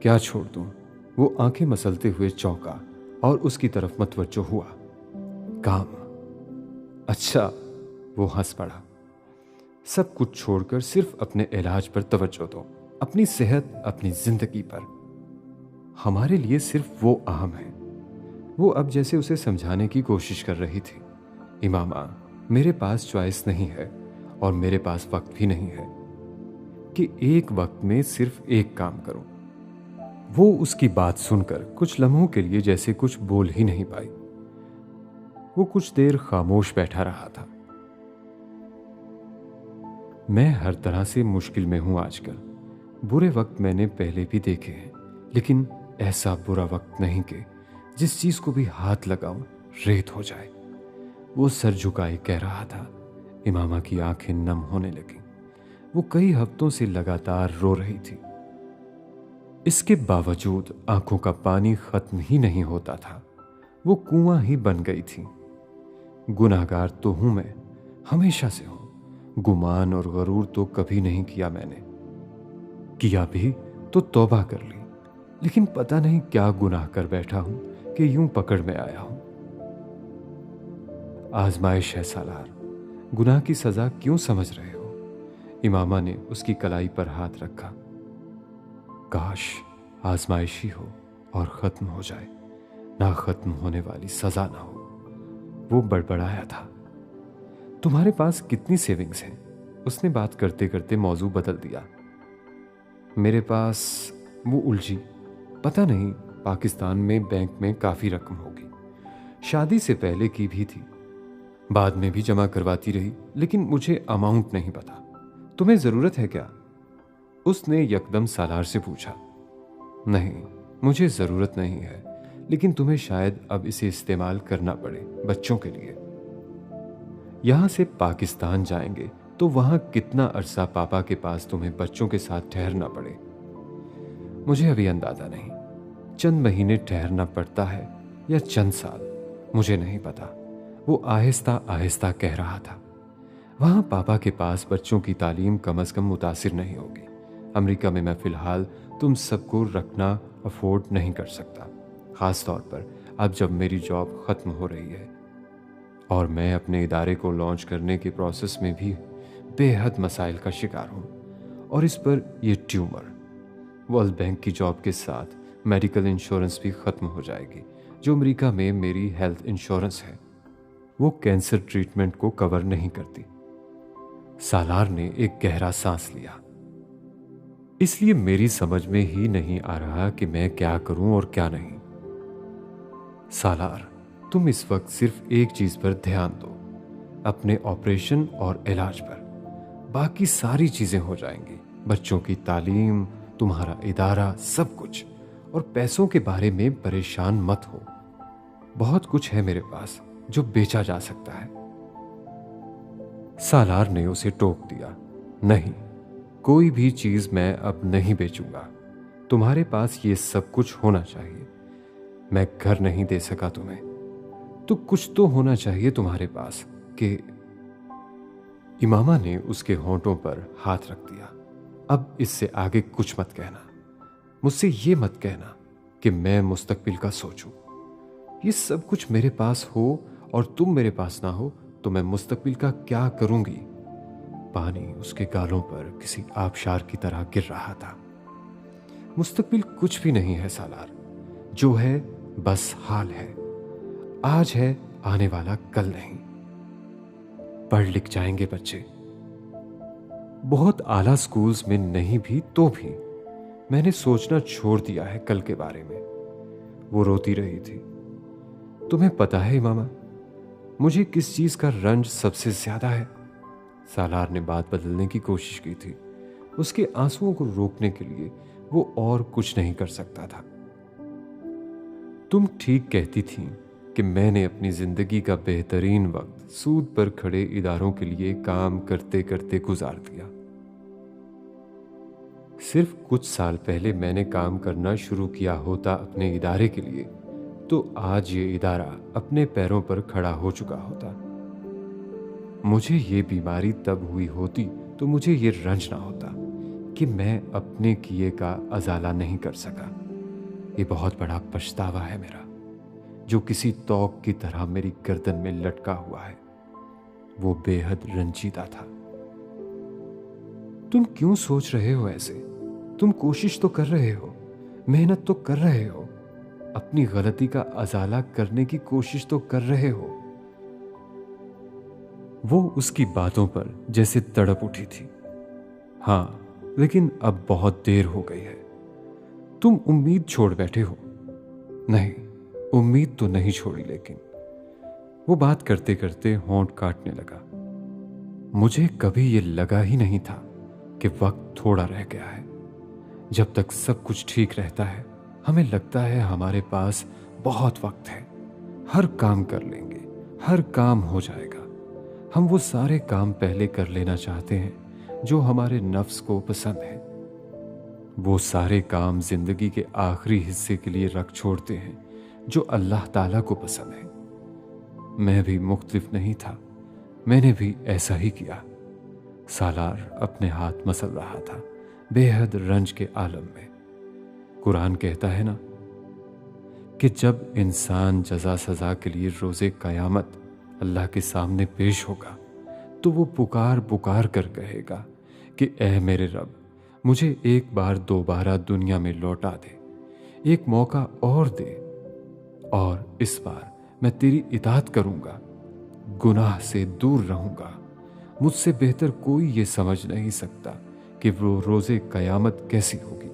क्या छोड़ दूं? वो आंखें मसलते हुए चौंका और उसकी तरफ मतवज्जो हुआ। काम? अच्छा, वो हंस पड़ा। सब कुछ छोड़कर सिर्फ अपने इलाज पर तवज्जो दो, अपनी सेहत, अपनी जिंदगी पर। हमारे लिए सिर्फ वो अहम है। वो अब जैसे उसे समझाने की कोशिश कर रही थी। इमामा, मेरे पास चॉइस नहीं है और मेरे पास वक्त भी नहीं है कि एक वक्त में सिर्फ एक काम करूं। वो उसकी बात सुनकर कुछ लम्हों के लिए जैसे कुछ बोल ही नहीं पाई। वो कुछ देर खामोश बैठा रहा था। मैं हर तरह से मुश्किल में हूं आजकल। बुरे वक्त मैंने पहले भी देखे हैं, लेकिन ऐसा बुरा वक्त नहीं कि जिस चीज को भी हाथ लगाऊं रेत हो जाए। वो सर झुकाए कह रहा था। इमामा की आंखें नम होने लगी। वो कई हफ्तों से लगातार रो रही थी। इसके बावजूद आंखों का पानी खत्म ही नहीं होता था। वो कुआं ही बन गई थी। गुनाहगार तो हूं मैं, हमेशा से हूं। गुमान और गरूर तो कभी नहीं किया मैंने। किया भी तो तौबा कर ली, लेकिन पता नहीं क्या गुनाह कर बैठा हूं कि यूं पकड़ में आया हूं। आजमाइश है सालार, गुनाह की सजा क्यों समझ रहे हो? इमामा ने उसकी कलाई पर हाथ रखा। काश आजमाइश ही हो और खत्म हो जाए, ना खत्म होने वाली सजा ना हो। वो बड़बड़ाया था। तुम्हारे पास कितनी सेविंग्स हैं? उसने बात करते करते मौजू बदल दिया। मेरे पास, वो उलझी। पता नहीं, पाकिस्तान में बैंक में काफी रकम होगी। शादी से पहले की भी थी, बाद में भी जमा करवाती रही, लेकिन मुझे अमाउंट नहीं पता। तुम्हें जरूरत है क्या? उसने यकदम सालार से पूछा। नहीं, मुझे जरूरत नहीं है, लेकिन तुम्हें शायद अब इसे इस्तेमाल करना पड़े बच्चों के लिए। यहां से पाकिस्तान जाएंगे तो वहां कितना अरसा पापा के पास तुम्हें बच्चों के साथ ठहरना पड़े, मुझे अभी अंदाजा नहीं। चंद महीने ठहरना पड़ता है या चंद साल, मुझे नहीं पता। वो आहिस्ता आहिस्ता कह रहा था। वहां पापा के पास बच्चों की तालीम कम अज कम मुतासिर नहीं होगी। अमेरिका में मैं फिलहाल तुम सबको रखना अफोर्ड नहीं कर सकता, खास तौर पर अब जब मेरी जॉब खत्म हो रही है और मैं अपने इदारे को लॉन्च करने के प्रोसेस में भी बेहद मसाइल का शिकार हूं। और इस पर यह ट्यूमर, वर्ल्ड बैंक की जॉब के साथ मेडिकल इंश्योरेंस भी खत्म हो जाएगी, जो अमेरिका में मेरी हेल्थ इंश्योरेंस है। वो कैंसर ट्रीटमेंट को कवर नहीं करती। सालार ने एक गहरा सांस लिया। इसलिए मेरी समझ में ही नहीं आ रहा कि मैं क्या करूं और क्या नहीं। सालार, तुम इस वक्त सिर्फ एक चीज पर ध्यान दो, अपने ऑपरेशन और इलाज पर। बाकी सारी चीजें हो जाएंगी, बच्चों की तालीम, तुम्हारा इदारा, सब कुछ। और पैसों के बारे में परेशान मत हो, बहुत कुछ है मेरे पास जो बेचा जा सकता है। सालार ने उसे टोक दिया। नहीं, कोई भी चीज मैं अब नहीं बेचूंगा। तुम्हारे पास ये सब कुछ होना चाहिए। मैं घर नहीं दे सका तुम्हें, तो कुछ तो होना चाहिए तुम्हारे पास कि। इमामा ने उसके होंठों पर हाथ रख दिया। अब इससे आगे कुछ मत कहना। मुझसे ये मत कहना कि मैं मुस्तकबिल का सोचूं। ये सब कुछ मेरे पास हो और तुम मेरे पास ना हो तो मैं मुस्तकबिल का क्या करूंगी। पानी उसके गालों पर किसी आबशार की तरह गिर रहा था। मुस्तकबिल कुछ भी नहीं है सालार, जो है बस हाल है। आज है, आने वाला कल नहीं। पढ़ लिख जाएंगे बच्चे, बहुत आला स्कूल्स में नहीं भी तो भी मैंने सोचना छोड़ दिया है कल के बारे में। वो रोती रही थी। तुम्हें पता है इमामा, मुझे किस चीज का रंज सबसे ज्यादा है? सालार ने बात बदलने की कोशिश की थी। उसके आंसुओं को रोकने के लिए वो और कुछ नहीं कर सकता था। तुम ठीक कहती थी कि मैंने अपनी जिंदगी का बेहतरीन वक्त सूद पर खड़े इदारों के लिए काम करते करते गुजार दिया। सिर्फ कुछ साल पहले मैंने काम करना शुरू किया होता अपने इदारे के लिए, तो आज ये इदारा अपने पैरों पर खड़ा हो चुका होता। मुझे ये बीमारी तब हुई होती तो मुझे ये रंज ना होता कि मैं अपने किए का अजाला नहीं कर सका। ये बहुत बड़ा पछतावा है मेरा, जो किसी तौक की तरह मेरी गर्दन में लटका हुआ है। वो बेहद रंजीदा था। तुम क्यों सोच रहे हो ऐसे? तुम कोशिश तो कर रहे हो, मेहनत तो कर रहे हो, अपनी गलती का अजाला करने की कोशिश तो कर रहे हो। वो उसकी बातों पर जैसे तड़प उठी थी। हाँ, लेकिन अब बहुत देर हो गई है। तुम उम्मीद छोड़ बैठे हो। नहीं, उम्मीद तो नहीं छोड़ी, लेकिन वो बात करते करते होंठ काटने लगा। मुझे कभी ये लगा ही नहीं था कि वक्त थोड़ा रह गया है। जब तक सब कुछ ठीक रहता है, हमें लगता है हमारे पास बहुत वक्त है, हर काम कर लेंगे, हर काम हो जाएगा। हम वो सारे काम पहले कर लेना चाहते हैं जो हमारे नफ्स को पसंद है। वो सारे काम जिंदगी के आखिरी हिस्से के लिए रख छोड़ते हैं जो अल्लाह ताला को पसंद है। मैं भी मुख्तलिफ नहीं था, मैंने भी ऐसा ही किया। सालार अपने हाथ मसल रहा था, बेहद रंज के आलम में। कुरान कहता है ना कि जब इंसान जजा सजा के लिए रोजे कयामत अल्लाह के सामने पेश होगा, तो वो पुकार पुकार कर कहेगा कि ऐ मेरे रब, मुझे एक बार दोबारा दुनिया में लौटा दे, एक मौका और दे, और इस बार मैं तेरी इताअत करूंगा, गुनाह से दूर रहूंगा। मुझसे बेहतर कोई ये समझ नहीं सकता कि वो रोजे कयामत कैसी होगी।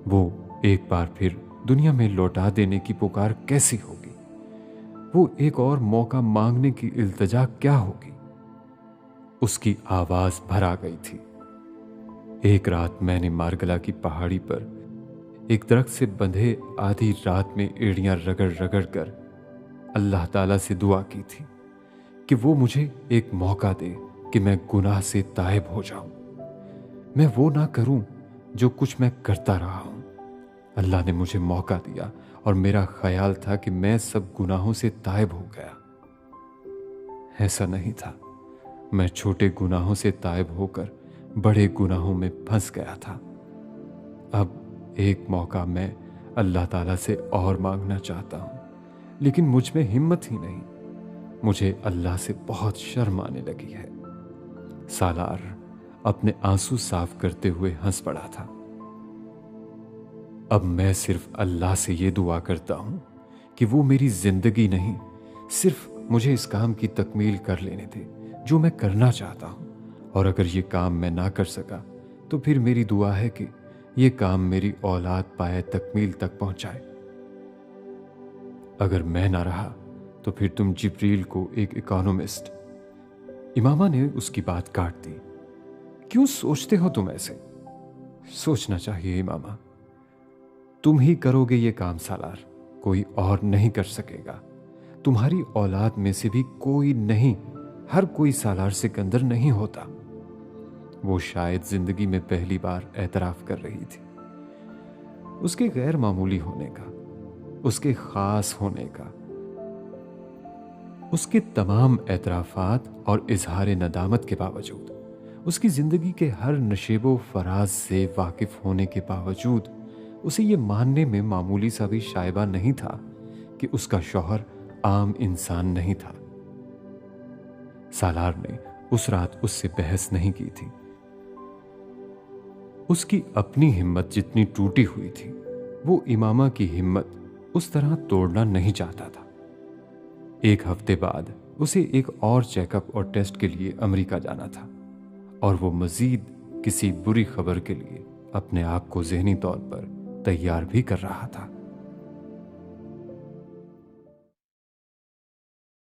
वो एक बार फिर दुनिया में लौटा देने की पुकार कैसी होगी। वो एक और मौका मांगने की इल्तिजा क्या होगी। उसकी आवाज भर आ गई थी। एक रात मैंने मारगला की पहाड़ी पर एक दरख्त से बंधे आधी रात में एड़ियां रगड़ रगड़ कर अल्लाह ताला से दुआ की थी कि वो मुझे एक मौका दे कि मैं गुनाह से ताइब हो जाऊं। मैं वो ना करूं जो कुछ मैं करता रहा हूं। अल्लाह ने मुझे मौका दिया और मेरा ख्याल था कि मैं सब गुनाहों से ताइब हो गया। ऐसा नहीं था। मैं छोटे गुनाहों से ताइब होकर बड़े गुनाहों में फंस गया था। अब एक मौका मैं अल्लाह ताला से और मांगना चाहता हूं, लेकिन मुझ में हिम्मत ही नहीं। मुझे अल्लाह से बहुत शर्म आने लगी है। सालार अपने आंसू साफ करते हुए हंस पड़ा था। अब मैं सिर्फ अल्लाह से ये दुआ करता हूं कि वो मेरी जिंदगी नहीं, सिर्फ मुझे इस काम की तकमील कर लेने दे जो मैं करना चाहता हूं। और अगर ये काम मैं ना कर सका तो फिर मेरी दुआ है कि ये काम मेरी औलाद पाए तकमील तक पहुंचाए। अगर मैं ना रहा तो फिर तुम जिब्रील को एक इकोनॉमिस्ट। इमामा ने उसकी बात काट दी। क्यों सोचते हो तुम ऐसे? सोचना चाहिए इमामा। तुम ही करोगे ये काम सालार, कोई और नहीं कर सकेगा। तुम्हारी औलाद में से भी कोई नहीं, हर कोई सालार सिकंदर नहीं होता। वो शायद जिंदगी में पहली बार एतराफ कर रही थी। उसके गैर मामूली होने का, उसके खास होने का, उसके तमाम एतराफात और इजहार नदामत के बावजूद, उसकी जिंदगी के हर नशेबो फराज से वाकिफ होने के बावजूद उसे ये मानने में मामूली सा भी शायबा नहीं था कि उसका शौहर आम इंसान नहीं था। सालार ने उस रात उससे बहस नहीं की थी। उसकी अपनी हिम्मत जितनी टूटी हुई थी, वो इमामा की हिम्मत उस तरह तोड़ना नहीं चाहता था। एक हफ्ते बाद उसे एक और चेकअप और टेस्ट के लिए अमेरिका जाना था, और वो मजीद किसी बुरी खबर के लिए अपने आप को ज़हनी तौर पर तैयार भी कर रहा था।